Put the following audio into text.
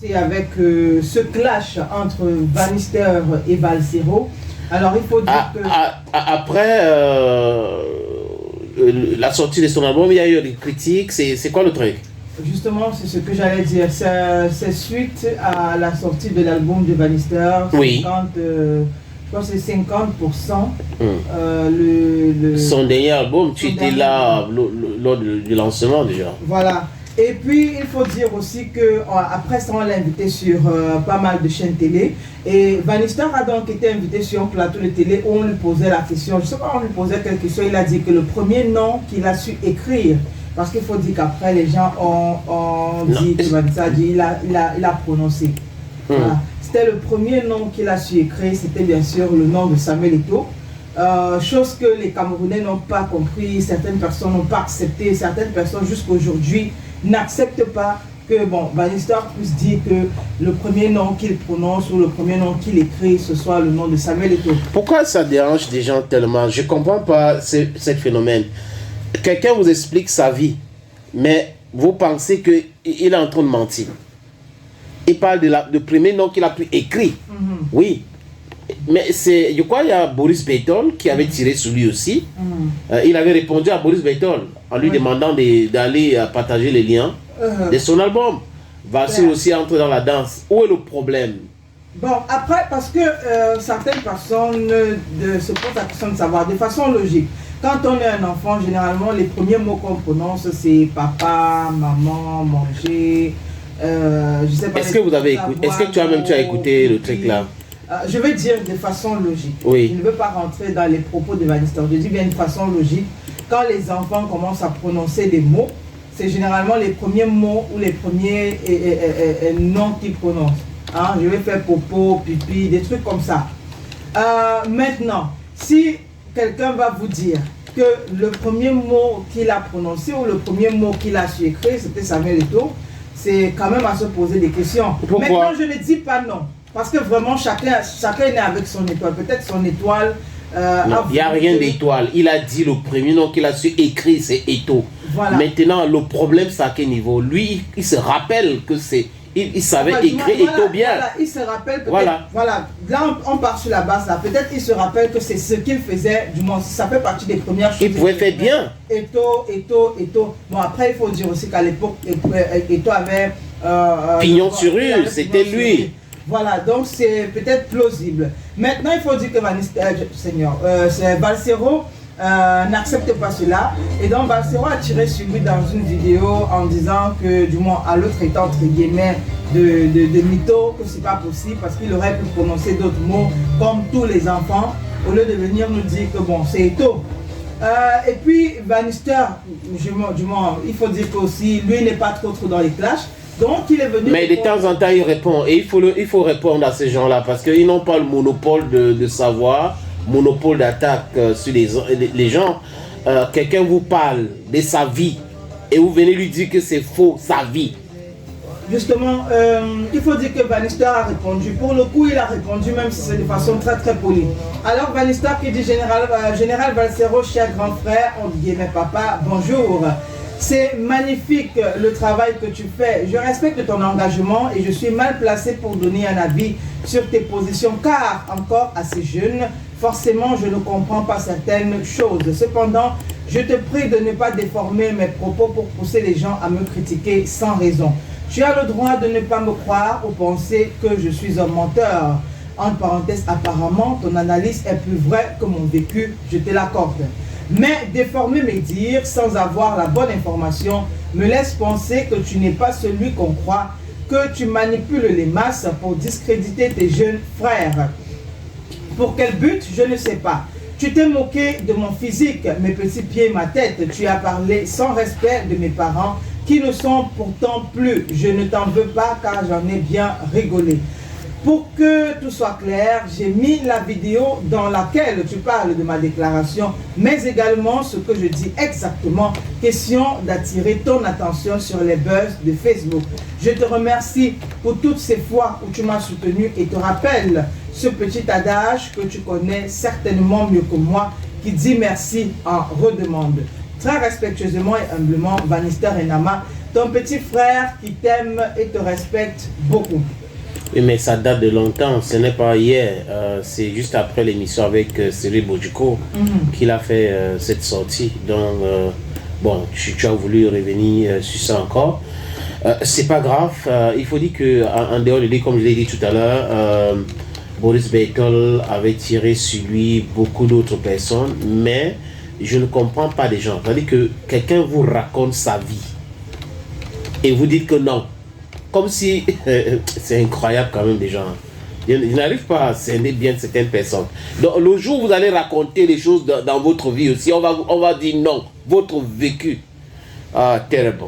C'est avec ce clash entre Bannister et Balsero. Alors il faut dire que... Après la sortie de son album, il y a eu des critiques. C'est quoi le truc? Justement, c'est ce que j'allais dire. C'est suite à la sortie de l'album de Bannister. Oui. 50, je crois que c'est 50%. Son dernier album, tu étais là lors du lancement déjà. Voilà. Et puis, il faut dire aussi qu'après ça, on l'a invité sur pas mal de chaînes télé. Et Bannister a donc été invité sur un plateau de télé où on lui posait la question. Je sais pas, on lui posait quelque question. Il a dit que le premier nom qu'il a su écrire, parce qu'il faut dire qu'après, les gens ont dit que Bannister il a prononcé. Voilà. C'était le premier nom qu'il a su écrire. C'était bien sûr le nom de Samuel Eto'o. Chose que les Camerounais n'ont pas compris, certaines personnes n'ont pas accepté, certaines personnes jusqu'à aujourd'hui n'acceptent pas que Bannister puisse dire que le premier nom qu'il prononce ou le premier nom qu'il écrit, ce soit le nom de Samuel Eto'o. Pourquoi ça dérange des gens tellement? Je ne comprends pas ce phénomène. Quelqu'un vous explique sa vie, mais vous pensez qu'il est en train de mentir. Il parle du premier nom qu'il a pu écrire. Oui. Mais je crois qu'il y a Boris Beitol qui avait tiré sur lui aussi. Il avait répondu à Boris Beitol en lui demandant d'aller partager les liens de son album. Balsero aussi entre dans la danse. Où est le problème? Bon, après, parce que certaines personnes se posent la question de savoir de façon logique. Quand on est un enfant, généralement, les premiers mots qu'on prononce, c'est papa, maman, manger. Je sais pas. Est-ce que vous avez écouté? Est-ce que tu as écouté le truc là? Je vais dire de façon logique. Oui. Je ne veux pas rentrer dans les propos de Bannister. Je dis bien de façon logique. Quand les enfants commencent à prononcer des mots, c'est généralement les premiers mots ou les premiers noms qu'ils prononcent. Hein? Je vais faire popo, pipi, des trucs comme ça. Maintenant, si quelqu'un va vous dire que le premier mot qu'il a prononcé ou le premier mot qu'il a su écrire, c'était Samuel Eto'o, c'est quand même à se poser des questions. Pourquoi? Maintenant, je ne dis pas non. Parce que vraiment, chacun est né avec son étoile. Peut-être son étoile... il n'y a rien d'étoile. Il a dit le premier nom qu'il a su écrire, c'est Eto'o. Voilà. Maintenant, le problème, c'est à quel niveau? Lui, il se rappelle que c'est... Il savait écrire Eto'o bien. Voilà, il se rappelle peut-être... Voilà. Là, on part sur la base. Là. Peut-être il se rappelle que c'est ce qu'il faisait. Du moins, ça fait partie des premières choses. Il pouvait faire bien. Eto'o. Bon, après, il faut dire aussi qu'à l'époque, Eto'o avait... Pignon sur rue, c'était lui. Voilà, donc c'est peut-être plausible. Maintenant, il faut dire que Balsero n'accepte pas cela. Et donc, Balsero a tiré sur lui dans une vidéo en disant que, du moins, à l'autre état, entre guillemets, de mytho, que c'est pas possible parce qu'il aurait pu prononcer d'autres mots comme tous les enfants, au lieu de venir nous dire que bon, c'est Eto'o. Et puis, Bannister, du moins, il faut dire qu'aussi, lui n'est pas trop dans les clashs. Donc il est venu. Mais de temps en temps il répond et il faut répondre à ces gens-là parce qu'ils n'ont pas le monopole de savoir, monopole d'attaque sur les gens. Quelqu'un vous parle de sa vie et vous venez lui dire que c'est faux, sa vie. Justement, il faut dire que Bannister a répondu. Pour le coup, il a répondu même si c'est de façon très très polie. Alors Bannister qui dit Général Balsero, cher grand frère, entre guillemets papa, bonjour. C'est magnifique le travail que tu fais. Je respecte ton engagement et je suis mal placé pour donner un avis sur tes positions car, encore assez jeune, forcément je ne comprends pas certaines choses. Cependant, je te prie de ne pas déformer mes propos pour pousser les gens à me critiquer sans raison. Tu as le droit de ne pas me croire ou penser que je suis un menteur. Entre parenthèses, apparemment, ton analyse est plus vraie que mon vécu, je te l'accorde. Mais déformer mes dires sans avoir la bonne information me laisse penser que tu n'es pas celui qu'on croit, que tu manipules les masses pour discréditer tes jeunes frères. Pour quel but, je ne sais pas. Tu t'es moqué de mon physique, mes petits pieds, ma tête. Tu as parlé sans respect de mes parents qui ne sont pourtant plus. Je ne t'en veux pas car j'en ai bien rigolé. Pour que tout soit clair, j'ai mis la vidéo dans laquelle tu parles de ma déclaration, mais également ce que je dis exactement, question d'attirer ton attention sur les buzz de Facebook. Je te remercie pour toutes ces fois où tu m'as soutenu et te rappelle ce petit adage que tu connais certainement mieux que moi, qui dit merci en redemande. Très respectueusement et humblement, Bannister Enama, ton petit frère qui t'aime et te respecte beaucoup. Oui, mais ça date de longtemps, ce n'est pas hier. C'est juste après l'émission avec Cyril Bojiko qu'il a fait cette sortie. Donc, bon, tu as voulu revenir sur ça encore. C'est pas grave. Il faut dire qu'en dehors de lui, comme je l'ai dit tout à l'heure, Boris Beitel avait tiré sur lui beaucoup d'autres personnes, mais je ne comprends pas des gens. C'est-à-dire que quelqu'un vous raconte sa vie et vous dites que non. Comme si, c'est incroyable quand même des gens. Ils n'arrivent pas à cerner bien certaines personnes. Donc le jour où vous allez raconter des choses dans votre vie aussi, on va dire non, votre vécu. Ah, terrible.